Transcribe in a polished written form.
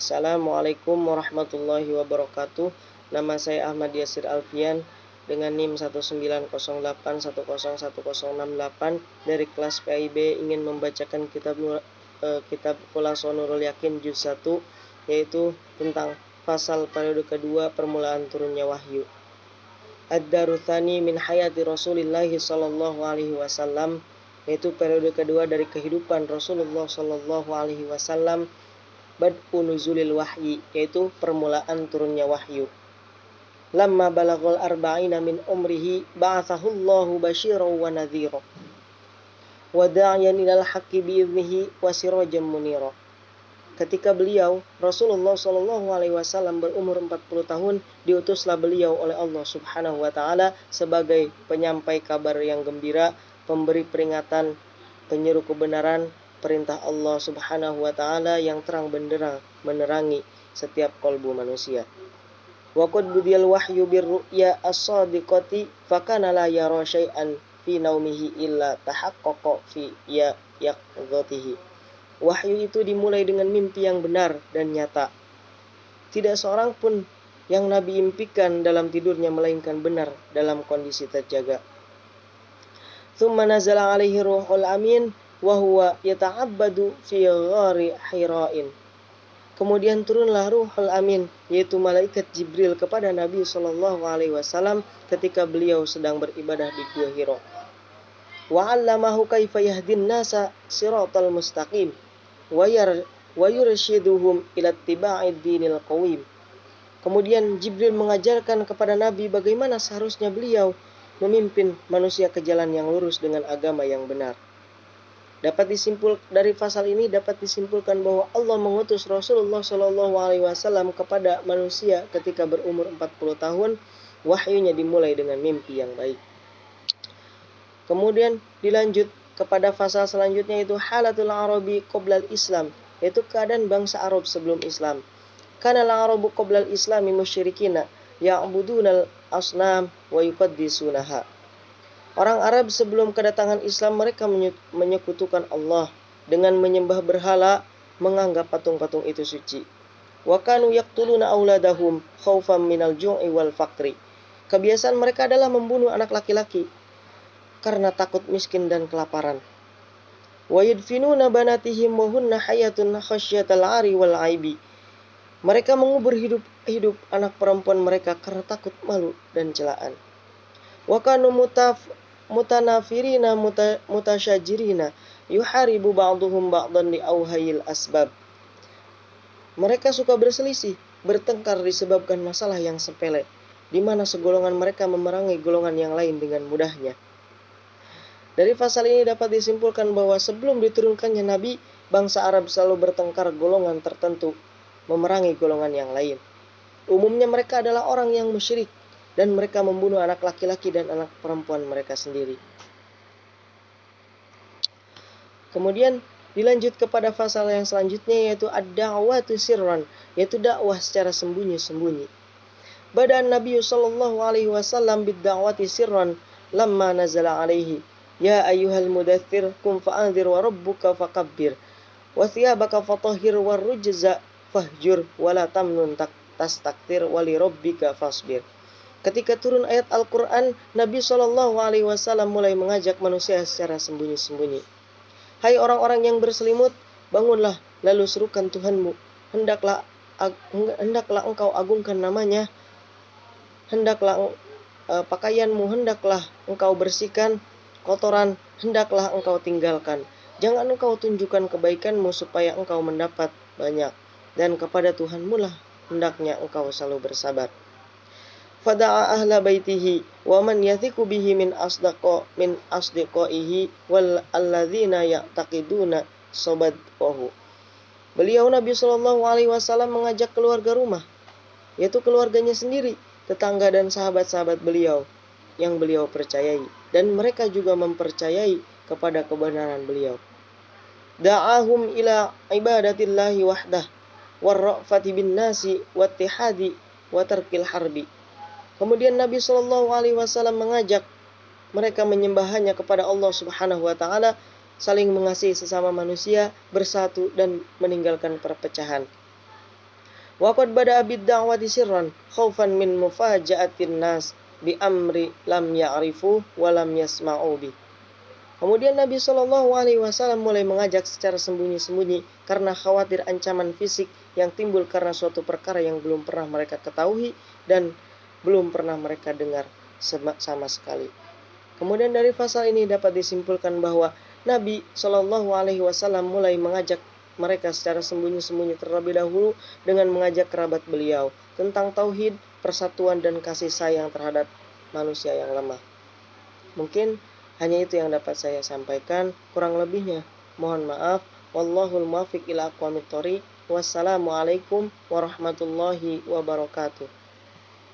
Assalamualaikum warahmatullahi wabarakatuh. Nama saya Ahmad Yasir Alfian dengan NIM 19081011068 dari kelas PIB ingin membacakan kitab Khulasatul Nurul Yakin juz 1, yaitu tentang pasal periode kedua permulaan turunnya wahyu. Ad-Daruthani min hayati Rasulillahi sallallahu alaihi wasallam, yaitu periode kedua dari kehidupan Rasulullah sallallahu alaihi wasallam. Bad'u nuzulil wahyi, yaitu permulaan turunnya wahyu. Lamma balaghal arba'ina min umrihi ba'athahullahu basyiran wa nadhira wa da'iyan ilal haqqi bi'idnihi wa sirajan munira. Ketika beliau Rasulullah sallallahu alaihi wasallam berumur 40 tahun, diutuslah beliau oleh Allah Subhanahu wa taala sebagai penyampai kabar yang gembira, pemberi peringatan, penyeru kebenaran, perintah Allah Subhanahu wa taala yang terang benderang menerangi setiap kalbu manusia. Wa qad budiyal wahyu birru'ya as-sadiqati fakana la yara syai'an fi naumihi illa tahaqqaqa fi yaqdhatihi. Wahyu itu dimulai dengan mimpi yang benar dan nyata. Tidak seorang pun yang Nabi impikan dalam tidurnya melainkan benar dalam kondisi terjaga. Tsumma nazala alaihi ruhul amin wa huwa yata'abbadu fi ghari Hira'in. Kemudian turunlah Ruhul Amin, yaitu malaikat Jibril, kepada Nabi sallallahu alaihi wasallam ketika beliau sedang beribadah di Gua Hira. Wa 'allamahu kaifa yahdin nasa siratal mustaqim wa yurshiduhum ila ittiba'id dinil qawim. Kemudian Jibril mengajarkan kepada Nabi bagaimana seharusnya beliau memimpin manusia ke jalan yang lurus dengan agama yang benar. Dari pasal ini dapat disimpulkan bahwa Allah mengutus Rasulullah Shallallahu Alaihi Wasallam kepada manusia ketika berumur 40 tahun. Wahyunya dimulai dengan mimpi yang baik. Kemudian dilanjut kepada pasal selanjutnya, yaitu halatul Arabi qoblal Islam, yaitu keadaan bangsa Arab sebelum Islam. Kana al-Arabu qoblal Islami musyrikina ya'budunal asnam wa yuqaddisunaha. Orang Arab sebelum kedatangan Islam mereka menyekutukan Allah dengan menyembah berhala, menganggap patung-patung itu suci. Wa kanu yaqtuluna auladahum khaufan minal ju'i wal faqri. Kebiasaan mereka adalah membunuh anak laki-laki karena takut miskin dan kelaparan. Wa yadfinuna banatihim wa hunna hayatun khasyatal 'ari wal 'aibi. Mereka mengubur hidup anak perempuan mereka karena takut malu dan celaan. Wa kanu mutanafirina mutasyajirina yuharibu ba'duhum ba'dan li auhayil asbab. Mereka suka berselisih, bertengkar disebabkan masalah yang sepele, di mana segolongan mereka memerangi golongan yang lain dengan mudahnya. Dari pasal ini dapat disimpulkan bahwa sebelum diturunkannya Nabi, bangsa Arab selalu bertengkar golongan tertentu, memerangi golongan yang lain. Umumnya mereka adalah orang yang musyrik, dan mereka membunuh anak laki-laki dan anak perempuan mereka sendiri. Kemudian dilanjut kepada pasal yang selanjutnya, yaitu ad-da'watu sirran, yaitu dakwah secara sembunyi-sembunyi. Bada'an Nabi sallallahu alaihi wasallam bid-da'wati sirran lamma nazala alaihi ya ayyuhal mudaththir kum fa'anzir wa rabbuka fakabbir wa thiyabaka fatahhir war rujza fahjur wa la tamnun tastakthir wa li rabbika fasbir. Ketika turun ayat Al-Quran, Nabi Shallallahu Alaihi Wasallam mulai mengajak manusia secara sembunyi-sembunyi. Hai orang-orang yang berselimut, bangunlah, lalu serukan Tuhanmu. Hendaklah engkau agungkan namanya. Hendaklah pakaianmu, hendaklah engkau bersihkan. Kotoran, hendaklah engkau tinggalkan. Jangan engkau tunjukkan kebaikanmu supaya engkau mendapat banyak. Dan kepada Tuhanmu lah hendaknya engkau selalu bersabar. Fada'a ahla baitihi wa man yathiqu bihi min asdiqaihi wal alladzina ya'taqiduna sabadahu. Beliau Nabi sallallahu alaihi wasallam mengajak keluarga rumah, yaitu keluarganya sendiri, tetangga dan sahabat-sahabat beliau yang beliau percayai, dan mereka juga mempercayai kepada kebenaran beliau. Da'ahum ila ibadatillahi wahdah warra'fati bin nasi wattihadi wa tarkil harbi. Kemudian Nabi Shallallahu Alaihi Wasallam mengajak mereka menyembah hanya kepada Allah Subhanahu Wa Taala, saling mengasihi sesama manusia, bersatu dan meninggalkan perpecahan. Wa qad bada'a bid-da'wati sirran khaufan min mufaja'atin nas bi amri lam ya'rifu wa lam yasma'u bi. Kemudian Nabi Shallallahu Alaihi Wasallam mulai mengajak secara sembunyi-sembunyi karena khawatir ancaman fisik yang timbul karena suatu perkara yang belum pernah mereka ketahui dan belum pernah mereka dengar sama sekali. Kemudian dari pasal ini dapat disimpulkan bahwa Nabi Shallallahu Alaihi Wasallam mulai mengajak mereka secara sembunyi-sembunyi terlebih dahulu dengan mengajak kerabat beliau tentang tauhid, persatuan dan kasih sayang terhadap manusia yang lemah. Mungkin hanya itu yang dapat saya sampaikan, kurang lebihnya mohon maaf. Wallahul muwaffiq ila aqwamit thoriq. Wassalamualaikum warahmatullahi wabarakatuh.